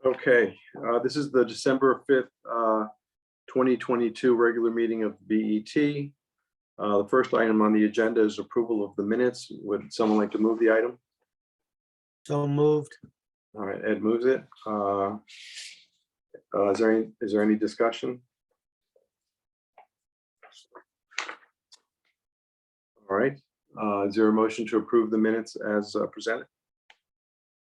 Okay, this is the December 5th, 2022 regular meeting of BET. The first item on the agenda is approval of the minutes. Would someone like to move the item? So moved. All right, Ed moves it. Is there any discussion? All right, is there a motion to approve the minutes as presented?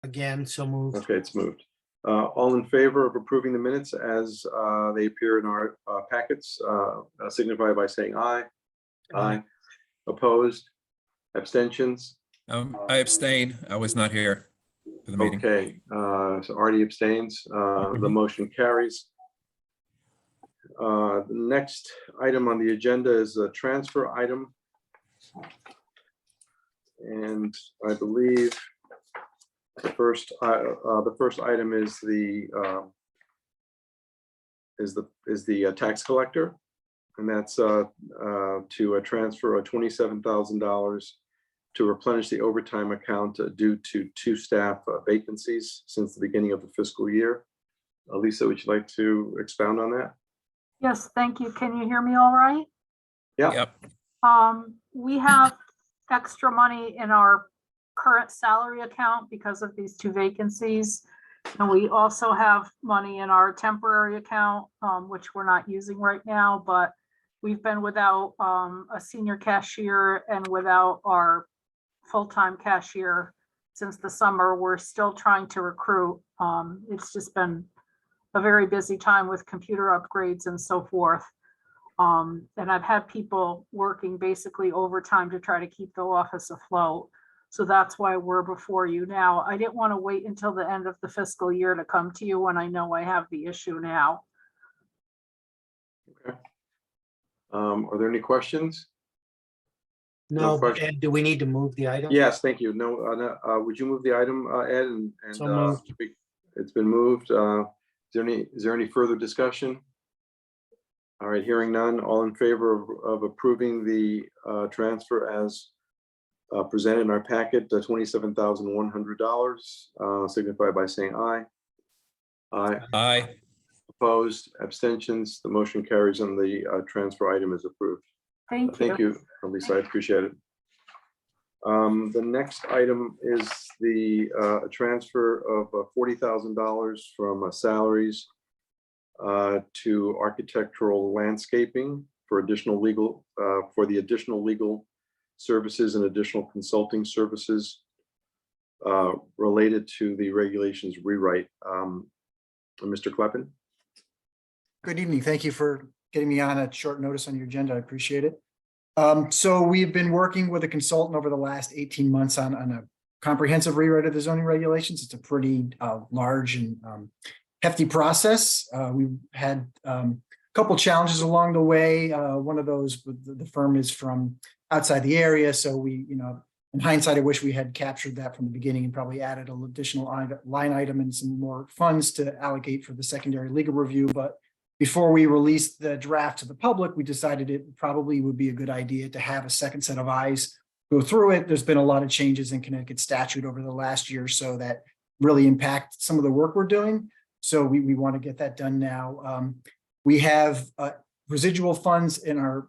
Again, so moved. Okay, it's moved. All in favor of approving the minutes as they appear in our packets, signify by saying aye. Aye. Opposed? Abstentions? I abstain. I was not here for the meeting. Okay, so Artie abstains. The motion carries. The next item on the agenda is a transfer item. And I believe the first item is the tax collector, and that's to transfer $27,000 to replenish the overtime account due to 2 staff vacancies since the beginning of the fiscal year. Lisa, would you like to expound on that? Yes, thank you. Can you hear me all right? Yeah. Yep. We have extra money in our current salary account because of these 2 vacancies. And we also have money in our temporary account, which we're not using right now, but we've been without a senior cashier and without our full-time cashier since the summer. We're still trying to recruit. It's just been a very busy time with computer upgrades and so forth. And I've had people working basically overtime to try to keep the office afloat. So that's why we're before you now. I didn't want to wait until the end of the fiscal year to come to you when I know I have the issue now. Okay. Are there any questions? No, but question. Ed, do we need to move the item? Yes, thank you. No, would you move the item, Ed? And So moved. It's been moved. Is there any further discussion? All right, hearing none. All in favor of approving the transfer as presented in our packet, $27,100, signify by saying aye. Aye. Aye. Opposed? Abstentions? The motion carries and the transfer item is approved. Thank you. Thank you, Lisa. I appreciate it. The next item is the transfer of $40,000 from salaries to architectural landscaping for additional legal services and additional consulting services related to the regulations rewrite. Mr. Kleppen. Good evening. Thank you for getting me on at short notice on your agenda. I appreciate it. So we've been working with a consultant over the last 18 months on a comprehensive rewrite of the zoning regulations. It's a pretty large and hefty process. We've had a couple challenges along the way. One of those, the firm is from outside the area. So we, in hindsight, I wish we had captured that from the beginning and probably added an additional line item and some more funds to allocate for the secondary legal review. But before we released the draft to the public, we decided it probably would be a good idea to have a second set of eyes go through it. There's been a lot of changes in Connecticut statute over the last year or so that really impact some of the work we're doing. So we want to get that done now. We have residual funds in our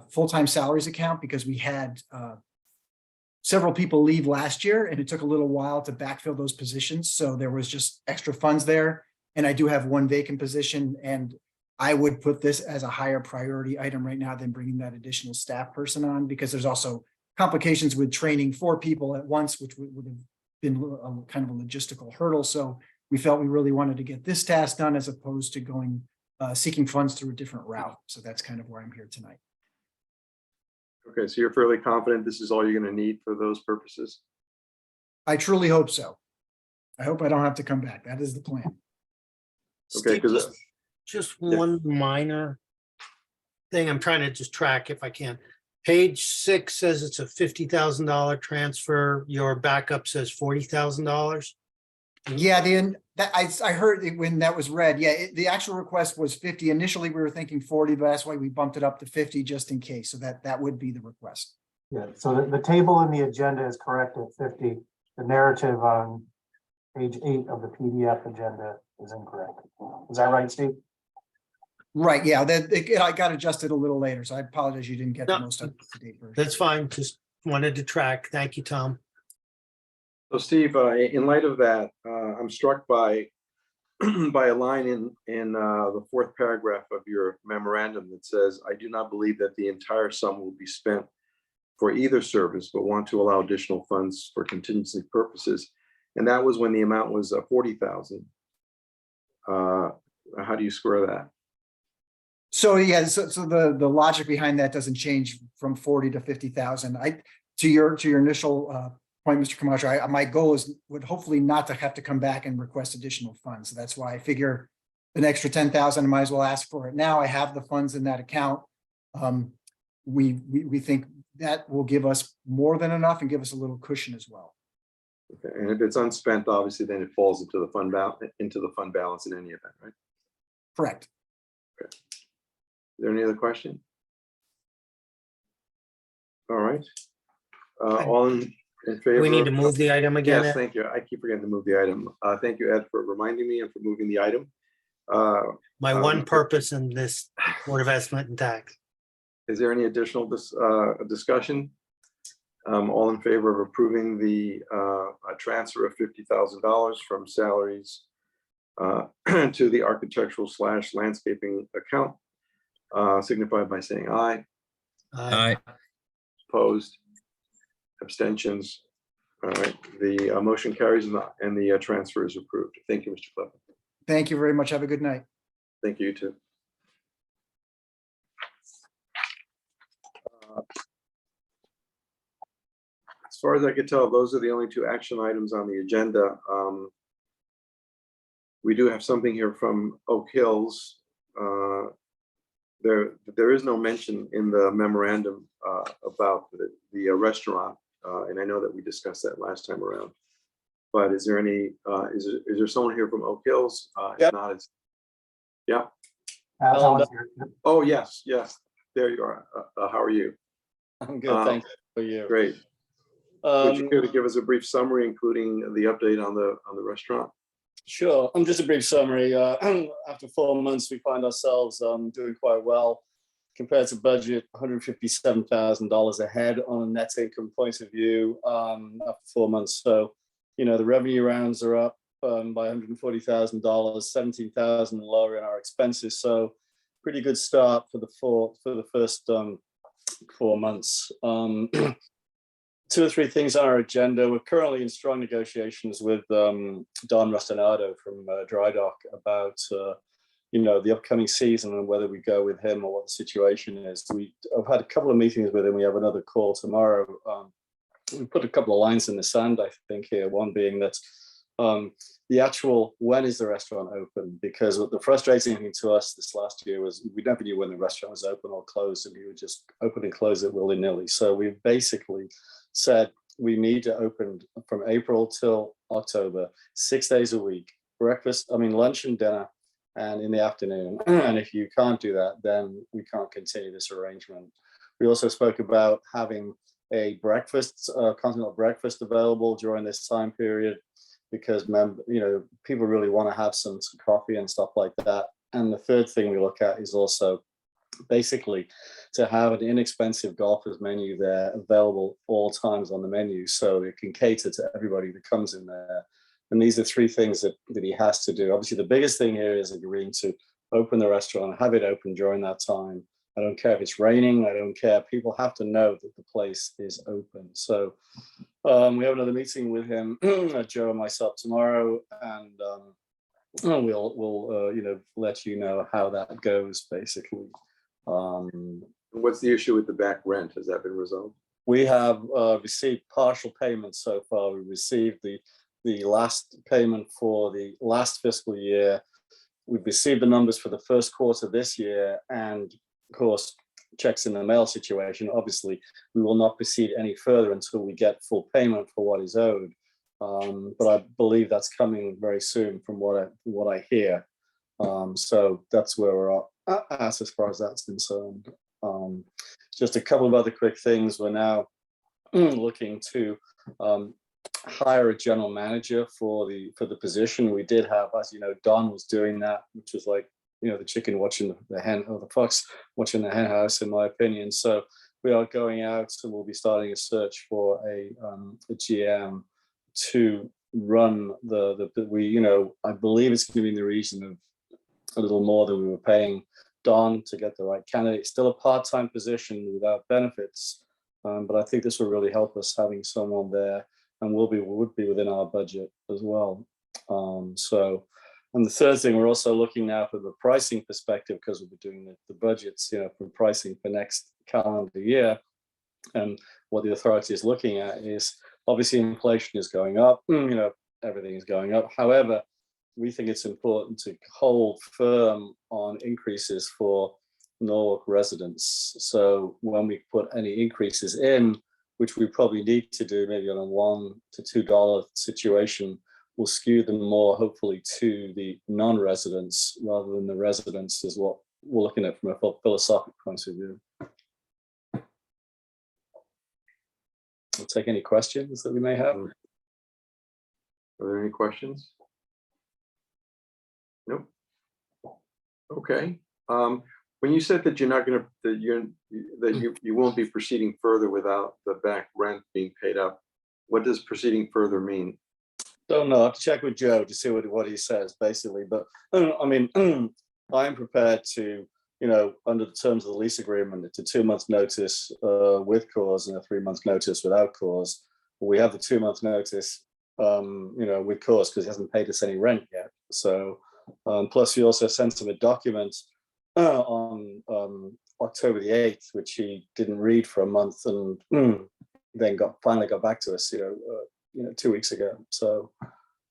full-time salaries account because we had several people leave last year and it took a little while to backfill those positions. So there was just extra funds there. And I do have 1 vacant position, and I would put this as a higher priority item right now than bringing that additional staff person on, because there's also complications with training 4 people at once, which would have been kind of a logistical hurdle. So we felt we really wanted to get this task done as opposed to going seeking funds through a different route. So that's kind of why I'm here tonight. Okay, so you're fairly confident this is all you're going to need for those purposes? I truly hope so. I hope I don't have to come back. That is the plan. Okay, Steve, because just yeah. one minor thing I'm trying to just track if I can. Page 6 says it's a $50,000 transfer. Your backup says $40,000. Yeah, I heard it when that was read. Yeah, the actual request was 50. Initially, we were thinking 40, but that's why we bumped it up to 50 just in case. So that would be the request. Yeah, so the table in the agenda is correct at 50. The narrative on page 8 of the PDF agenda is incorrect. Is that right, Steve? Right, yeah, I got adjusted a little later, so I apologize you didn't get the No. most up-to-date version. That's fine. Just wanted to track. Thank you, Tom. So Steve, in light of that, I'm struck by by a line in the fourth paragraph of your memorandum that says, "I do not believe that the entire sum will be spent for either service, but want to allow additional funds for contingency purposes." And that was when the amount was 40,000. How do you square that? So yeah, so the logic behind that doesn't change from 40 to 50,000. To your initial point, Mr. Camacho, my goal would hopefully not to have to come back and request additional funds. So that's why I figure an extra 10,000, I might as well ask for it now. I have the funds in that account. We think that will give us more than enough and give us a little cushion as well. Okay. And if it's unspent, obviously, then it falls into the fund balance in any event, right? Correct. Is there any other question? All right. All in favor? We need to move the item again. Yes, Ed? thank you. I keep forgetting to move the item. Thank you, Ed, for reminding me and for moving the item. My one purpose in this Board of Estimate and Tax. Is there any additional discussion? All in favor of approving the a transfer of $50,000 from salaries to the architectural/landscaping account, signify by saying aye. Aye. Opposed? Abstentions? All right, the motion carries and the transfer is approved. Thank you, Mr. Clevin. Thank you very much. Have a good night. Thank you, too. As far as I can tell, those are the only two action items on the agenda. We do have something here from Oak Hills. There is no mention in the memorandum about the restaurant, and I know that we discussed that last time around. But is there any? Is there someone here from Oak Hills? If Yep. not, it's yeah. Alan's here. Oh yes, yes. There you are. How are you? I'm good, thank you. For you. Great. Would you Um, care to give us a brief summary, including the update on the restaurant? Sure. Just a brief summary. After 4 months, we find ourselves doing quite well compared to budget, $157,000 ahead on a net income point of view after 4 months. So, the revenue rounds are up by $140,000, 17,000 lower in our expenses. So, pretty good start for the first 4 months. 2 or 3 things on our agenda. We're currently in strong negotiations with Don Rastanato from Dry Dock about the upcoming season and whether we go with him or what the situation is. I've had a couple of meetings with him. We have another call tomorrow. We put a couple of lines in the sand, I think, here. One being that the actual when is the restaurant open? Because the frustrating thing to us this last year was we never knew when the restaurant was open or closed, and we would just open and close it willy-nilly. So we basically said we need to open from April till October, 6 days a week, lunch and dinner, and in the afternoon. And if you can't do that, then we can't continue this arrangement. We also spoke about having a breakfast, continental breakfast available during this time period, because people really want to have some coffee and stuff like that. And the third thing we look at is also basically to have an inexpensive golfers menu there available all times on the menu, so it can cater to everybody that comes in there. And these are 3 things that he has to do. Obviously, the biggest thing here is agreeing to open the restaurant, have it open during that time. I don't care if it's raining. I don't care. People have to know that the place is open. So we have another meeting with him, Joe and myself tomorrow, and we'll let you know how that goes, basically. What's the issue with the back rent? Has that been resolved? We have received partial payments so far. We received the last payment for the last fiscal year. We've received the numbers for the first quarter this year, and of course, checks in the mail situation. Obviously, we will not proceed any further until we get full payment for what is owed. But I believe that's coming very soon from what I hear. So that's where we're at as far as that's concerned. Just a couple of other quick things. We're now looking to hire a general manager for the position. We did have, as you know, Don was doing that, which was like, the chicken watching the hen, or the fox watching the hen house, in my opinion. So we are going out, and we'll be starting a search for a GM to run I believe it's going to be in the region of a little more than we were paying Don to get the right candidate. Still a part-time position without benefits, but I think this will really help us having someone there, and would be within our budget as well. And the third thing, we're also looking now from the pricing perspective, because we'll be doing the budgets, from pricing for next calendar year. And what the authority is looking at is, obviously inflation is going up, everything is going up. However, we think it's important to hold firm on increases for Norwalk residents. So when we put any increases in, which we probably need to do maybe on a $1 to $2 situation, will skew them more, hopefully, to the non-residents rather than the residents, is what we're looking at from a philosophical point of view. I'll take any questions that we may have. Are there any questions? Nope. Okay. When you said that you're not going to, you won't be proceeding further without the back rent being paid up, what does proceeding further mean? Don't know. I have to check with Joe to see what he says, basically. But I mean, I am prepared to, under the terms of the lease agreement, it's a 2-month notice with cause and a 3-month notice without cause. We have the 2-month notice, with cause, because he hasn't paid us any rent yet. So, plus he also sent him a document on October the 8th, which he didn't read for a month, and then finally got back to us, 2 weeks ago. So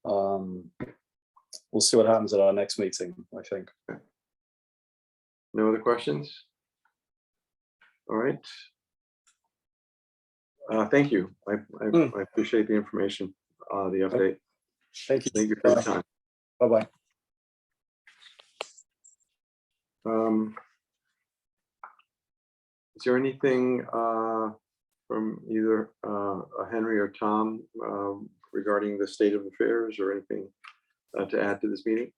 we'll see what happens at our next meeting, I think. No other questions? All right. Thank you. I appreciate the information, the update. Thank you. Thank you for your time. Bye-bye. Is there anything from either Henry or Tom regarding the state of affairs, or anything to add to this meeting?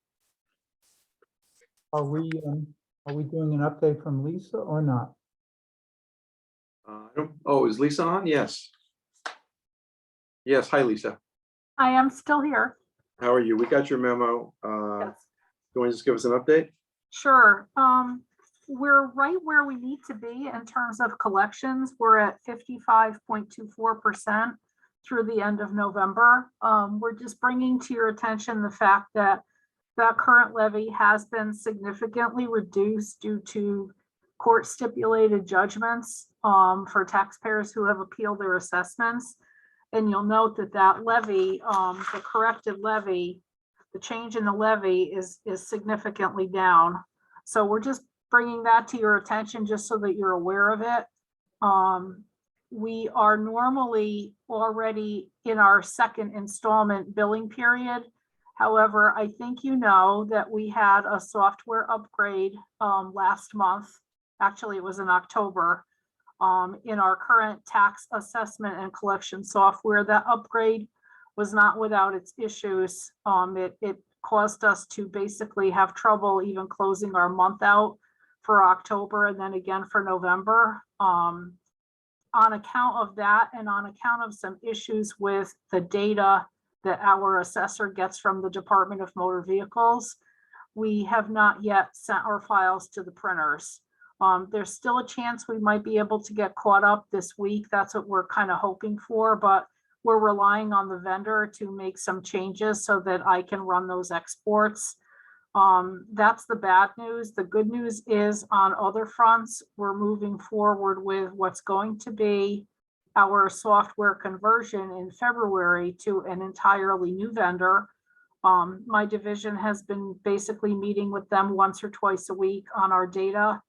Are we doing an update from Lisa or not? Is Lisa on? Yes. Yes. Hi, Lisa. I am still here. How are you? We got your memo. Yes. You want to just give us an update? Sure. We're right where we need to be in terms of collections. We're at 55.24% through the end of November. We're just bringing to your attention the fact that that current levy has been significantly reduced due to court stipulated judgments for taxpayers who have appealed their assessments. And you'll note that that levy, the corrected levy, the change in the levy is significantly down. So we're just bringing that to your attention just so that you're aware of it. We are normally already in our second installment billing period. However, I think you know that we had a software upgrade last month. Actually, it was in October. In our current tax assessment and collection software. That upgrade was not without its issues. It caused us to basically have trouble even closing our month out for October, and then again for November. On account of that, and on account of some issues with the data that our assessor gets from the Department of Motor Vehicles, we have not yet sent our files to the printers. There's still a chance we might be able to get caught up this week. That's what we're kind of hoping for, but we're relying on the vendor to make some changes so that I can run those exports. That's the bad news. The good news is, on other fronts, we're moving forward with what's going to be our software conversion in February to an entirely new vendor. My division has been basically meeting with them once or twice a week on our data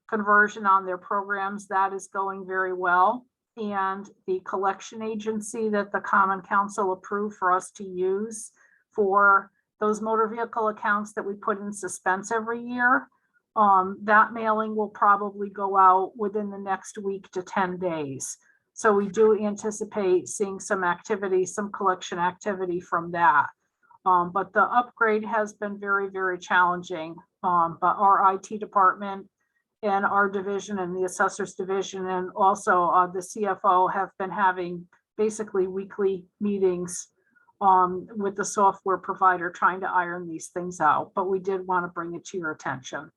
conversion on their programs. That is going very well. And the collection agency that the Common Council approved for us to use for those motor vehicle accounts that we put in suspense every year, that mailing will probably go out within the next week to 10 days. So we do anticipate seeing some activity, some collection activity from that. But the upgrade has been very, very challenging. But our IT department and our division and the assessors division and also the CFO have been having basically weekly meetings with the software provider trying to iron these things out. But we did want to bring it to your attention.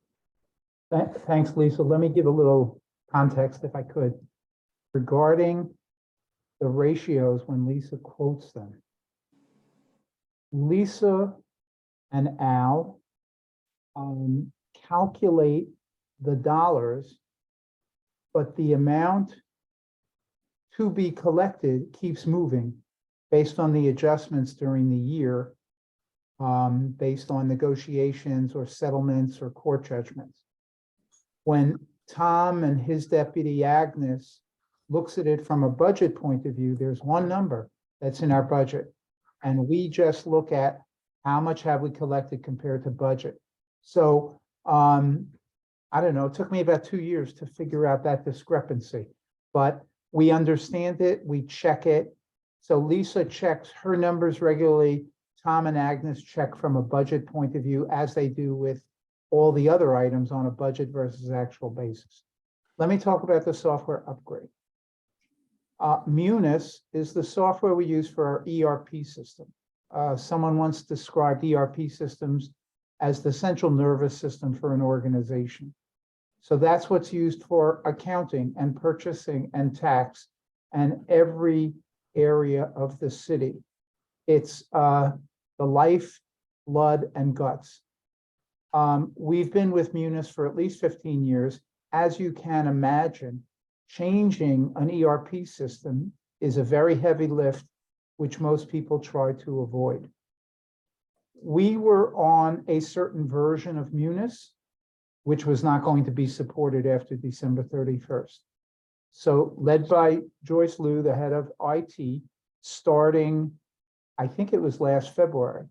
Thanks, Lisa. Let me give a little context if I could regarding the ratios when Lisa quotes them. Lisa and Al calculate the dollars, but the amount to be collected keeps moving based on the adjustments during the year, based on negotiations or settlements or court judgments. When Tom and his deputy Agnes looks at it from a budget point of view, there's one number that's in our budget. And we just look at how much have we collected compared to budget. So I don't know, it took me about 2 years to figure out that discrepancy, but we understand it, we check it. So Lisa checks her numbers regularly. Tom and Agnes check from a budget point of view as they do with all the other items on a budget versus actual basis. Let me talk about the software upgrade. Munis is the software we use for our ERP system. Someone once described ERP systems as the central nervous system for an organization. So that's what's used for accounting and purchasing and tax and every area of the city. It's the life, blood, and guts. We've been with Munis for at least 15 years. As you can imagine, changing an ERP system is a very heavy lift, which most people try to avoid. We were on a certain version of Munis, which was not going to be supported after December 31st. So led by Joyce Liu, the head of IT, starting, I think it was last February,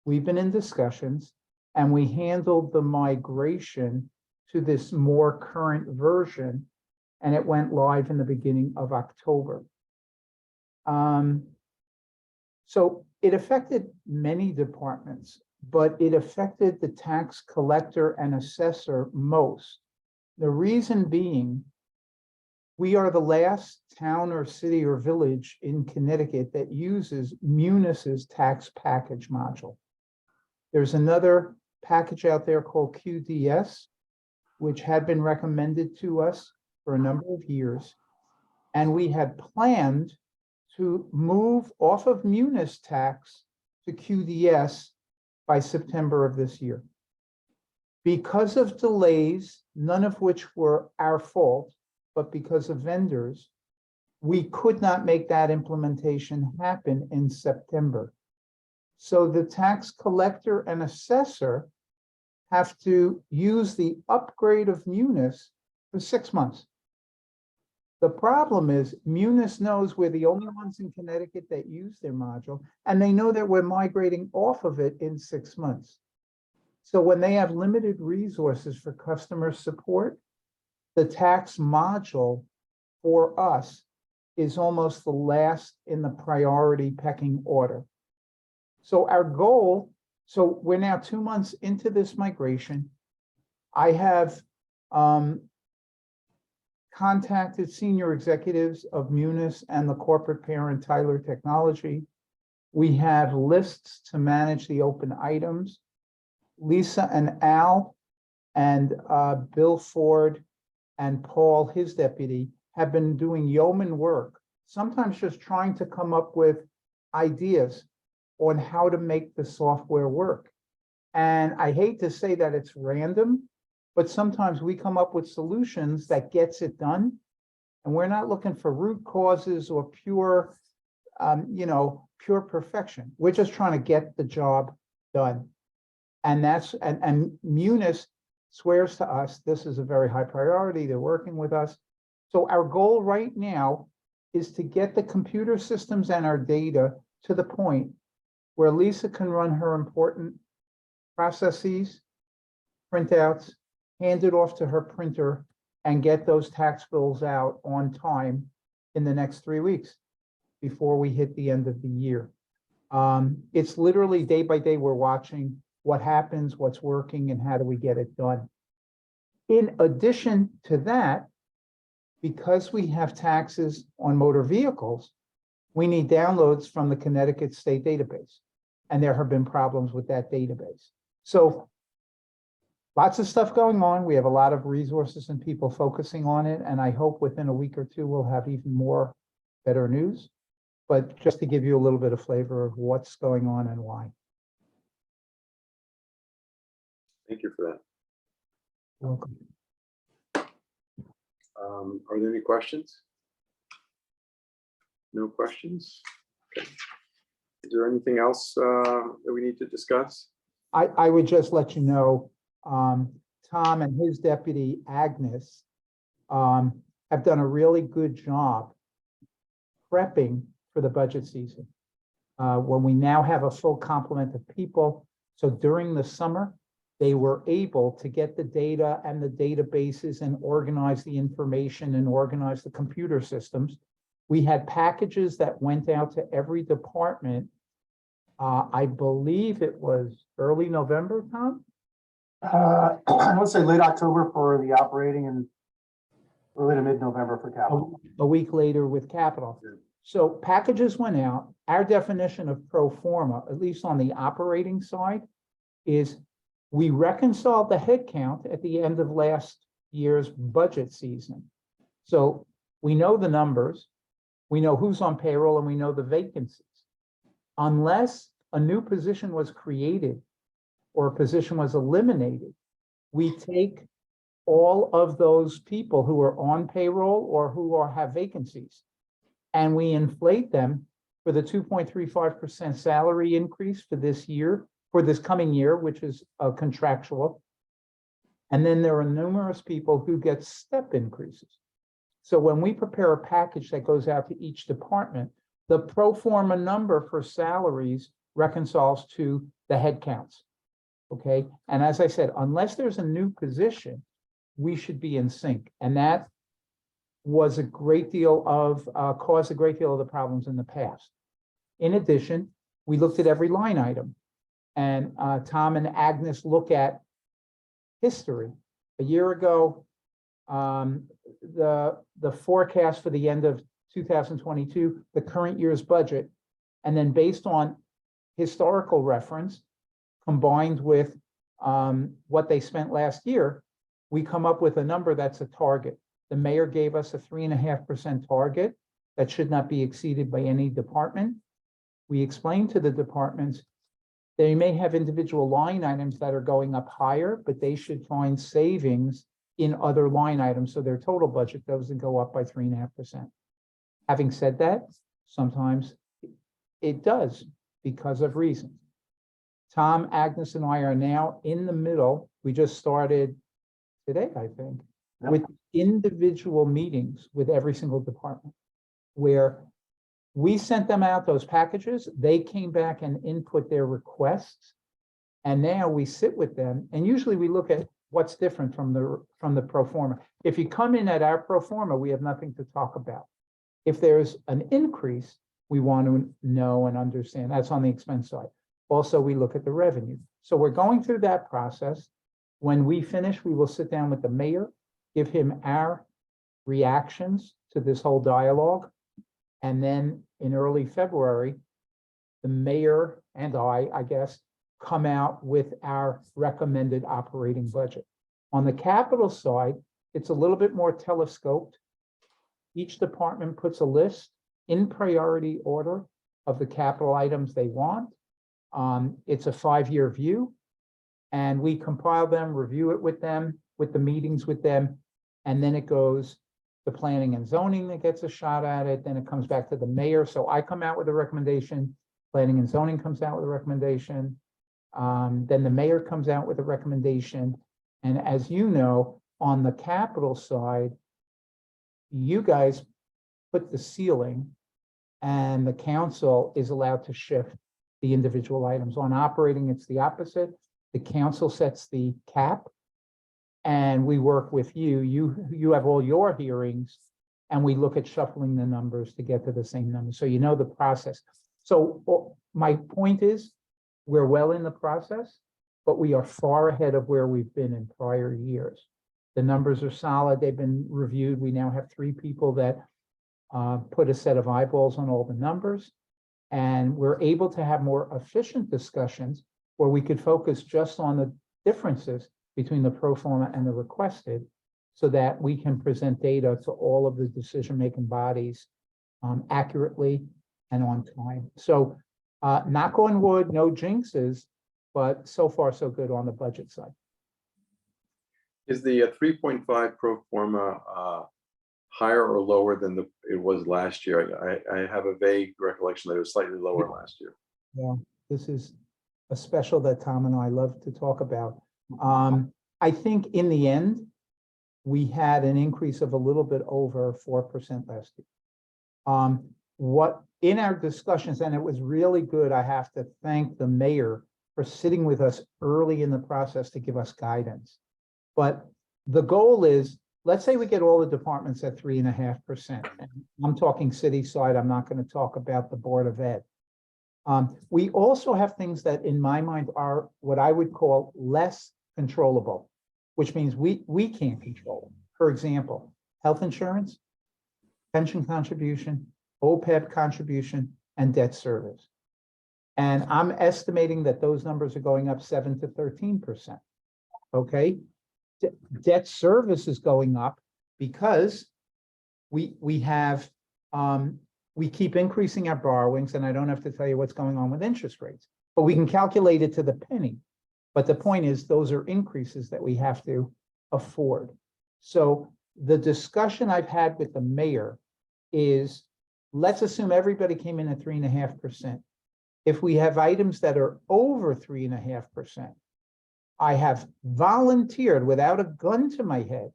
we've been in discussions and we handled the migration to this more current version, and it went live in the beginning of October. So it affected many departments, but it affected the tax collector and assessor most. The reason being, we are the last town or city or village in Connecticut that uses Munis's tax package module. There's another package out there called QDS, which had been recommended to us for a number of years. And we had planned to move off of Munis tax to QDS by September of this year. Because of delays, none of which were our fault, but because of vendors, we could not make that implementation happen in September. So the tax collector and assessor have to use the upgrade of Munis for 6 months. The problem is Munis knows we're the only ones in Connecticut that use their module, and they know that we're migrating off of it in 6 months. So when they have limited resources for customer support, the tax module for us is almost the last in the priority pecking order. So our goal, so we're now 2 months into this migration. I have contacted senior executives of Munis and the corporate parent Tyler Technology. We have lists to manage the open items. Lisa and Al and Bill Ford and Paul, his deputy, have been doing yeoman work, sometimes just trying to come up with ideas on how to make the software work. And I hate to say that it's random, but sometimes we come up with solutions that gets it done. And we're not looking for root causes or pure, pure perfection. We're just trying to get the job done. And and Munis swears to us, this is a very high priority. They're working with us. So our goal right now is to get the computer systems and our data to the point where Lisa can run her important processes, printouts, hand it off to her printer, and get those tax bills out on time in the next 3 weeks before we hit the end of the year. It's literally day by day, we're watching what happens, what's working, and how do we get it done. In addition to that, because we have taxes on motor vehicles, we need downloads from the Connecticut State Database. And there have been problems with that database. So lots of stuff going on. We have a lot of resources and people focusing on it. And I hope within a week or two, we'll have even more better news. But just to give you a little bit of flavor of what's going on and why. Thank you for that. Welcome. Are there any questions? No questions? Okay. Is there anything else that we need to discuss? I would just let you know, Tom and his deputy Agnes have done a really good job prepping for the budget season. When we now have a full complement of people, so during the summer, they were able to get the data and the databases and organize the information and organize the computer systems. We had packages that went out to every department. I believe it was early November, Tom? I would say late October for the operating and early to mid-November for capital. A week later with capital. Yeah. So packages went out. Our definition of pro forma, at least on the operating side, is we reconciled the head count at the end of last year's budget season. So we know the numbers, we know who's on payroll, and we know the vacancies. Unless a new position was created or a position was eliminated, we take all of those people who are on payroll or who have vacancies, and we inflate them for the 2.35% salary increase for this year, for this coming year, which is contractual. And then there are numerous people who get step increases. So when we prepare a package that goes out to each department, the pro forma number for salaries reconciles to the head counts. Okay, and as I said, unless there's a new position, we should be in sync. And that was a great deal of, caused a great deal of the problems in the past. In addition, we looked at every line item. And Tom and Agnes look at history. A year ago, the forecast for the end of 2022, the current year's budget, and then based on historical reference, combined with what they spent last year, we come up with a number that's a target. The mayor gave us a 3.5% target that should not be exceeded by any department. We explained to the departments, they may have individual line items that are going up higher, but they should find savings in other line items, so their total budget doesn't go up by 3.5%. Having said that, sometimes it does because of reasons. Tom, Agnes, and I are now in the middle. We just started today, I think, Yep. with individual meetings with every single department, where we sent them out those packages, they came back and input their requests, and now we sit with them, and usually we look at what's different from the pro forma. If you come in at our pro forma, we have nothing to talk about. If there's an increase, we want to know and understand. That's on the expense side. Also, we look at the revenue. So we're going through that process. When we finish, we will sit down with the mayor, give him our reactions to this whole dialogue. And then in early February, the mayor and I guess, come out with our recommended operating budget. On the capital side, it's a little bit more telescoped. Each department puts a list in priority order of the capital items they want. It's a 5-year view, and we compile them, review it with them, with the meetings with them, and then it goes to planning and zoning that gets a shot at it. Then it comes back to the mayor. So I come out with a recommendation, planning and zoning comes out with a recommendation. Then the mayor comes out with a recommendation. And as you know, on the capital side, you guys put the ceiling and the council is allowed to shift the individual items. On operating, it's the opposite. The council sets the cap and we work with you. You have all your hearings and we look at shuffling the numbers to get to the same number. So you know the process. So my point is, we're well in the process, but we are far ahead of where we've been in prior years. The numbers are solid. They've been reviewed. We now have 3 people that put a set of eyeballs on all the numbers. And we're able to have more efficient discussions where we could focus just on the differences between the pro forma and the requested, so that we can present data to all of the decision-making bodies accurately and on time. So knock on wood, no jinxes, but so far so good on the budget side. Is the 3.5 pro forma higher or lower than it was last year? I have a vague recollection that it was slightly lower last year. Yeah, this is a special that Tom and I love to talk about. I think in the end, we had an increase of a little bit over 4% last year. What in our discussions, and it was really good, I have to thank the mayor for sitting with us early in the process to give us guidance. But the goal is, let's say we get all the departments at 3.5%. I'm talking city side, I'm not going to talk about the Board of Ed. We also have things that in my mind are what I would call less controllable, which means we can't control. For example, health insurance, pension contribution, OPEB contribution, and debt service. And I'm estimating that those numbers are going up 7 to 13%. Okay. Debt service is going up because we keep increasing our borrowings, and I don't have to tell you what's going on with interest rates, but we can calculate it to the penny. But the point is, those are increases that we have to afford. So the discussion I've had with the mayor is, let's assume everybody came in at 3.5%. If we have items that are over 3.5%, I have volunteered without a gun to my head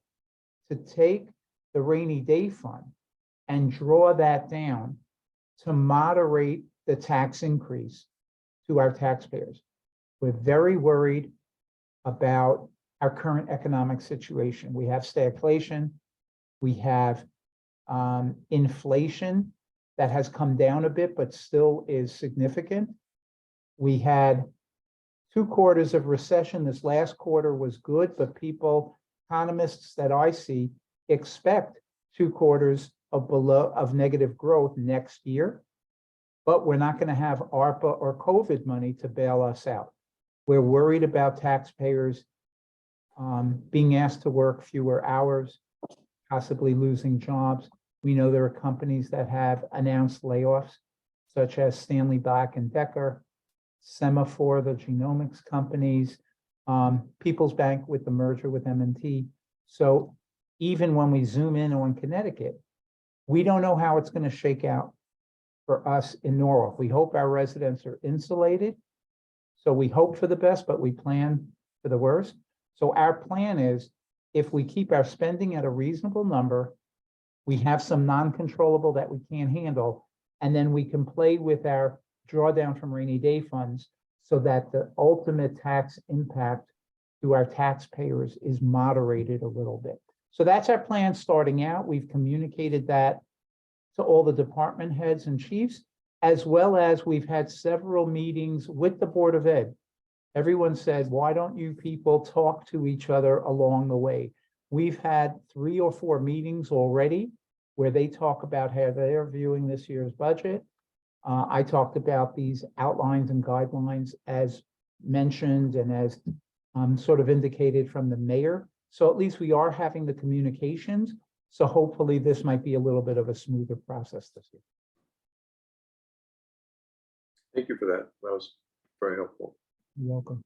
to take the rainy day fund and draw that down to moderate the tax increase to our taxpayers. We're very worried about our current economic situation. We have stagflation. We have inflation that has come down a bit, but still is significant. We had 2 quarters of recession. This last quarter was good, but economists that I see expect 2 quarters of negative growth next year, but we're not going to have ARPA or COVID money to bail us out. We're worried about taxpayers being asked to work fewer hours, possibly losing jobs. We know there are companies that have announced layoffs, such as Stanley Black & Decker, Semaphore, the genomics companies, People's Bank with the merger with M&T. So even when we zoom in on Connecticut, we don't know how it's going to shake out for us in Norwalk. We hope our residents are insulated. So we hope for the best, but we plan for the worst. So our plan is, if we keep our spending at a reasonable number, we have some non-controllable that we can't handle, and then we can play with our drawdown from rainy day funds so that the ultimate tax impact to our taxpayers is moderated a little bit. So that's our plan starting out. We've communicated that to all the department heads and chiefs, as well as we've had several meetings with the Board of Ed. Everyone said, why don't you people talk to each other along the way? We've had 3 or 4 meetings already where they talk about how they're viewing this year's budget. I talked about these outlines and guidelines as mentioned and as sort of indicated from the mayor. So at least we are having the communications. So hopefully this might be a little bit of a smoother process this year. Thank you for that. That was very helpful. You're welcome.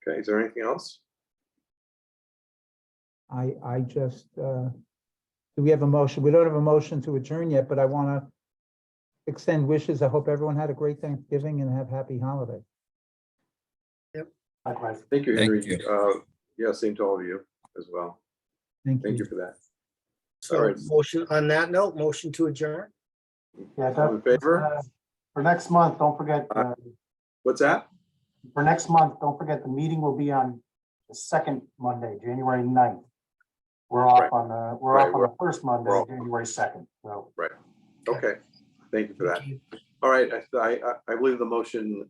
Okay, is there anything else? I just, do we have a motion? We don't have a motion to adjourn yet, but I want to extend wishes. I hope everyone had a great Thanksgiving and have happy holidays. Likewise. Thank you, Thank Henry. you. Yeah, same to all of you as well. Thank you for that. So All right. motion on that note, motion to adjourn. Yeah, All in favor? for next month, don't forget, What's that? for next month, don't forget the meeting will be on the second Monday, January 9th. We're off Right. on the, we're Right, off on the first Monday, we're off. January 2nd, so. Okay, thank you for that. Thank you. All right, I believe the motion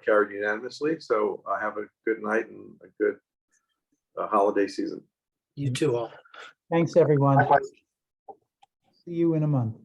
carried unanimously, so have a good night and a good holiday season. You too all. Thanks, everyone. Likewise. See you in a month.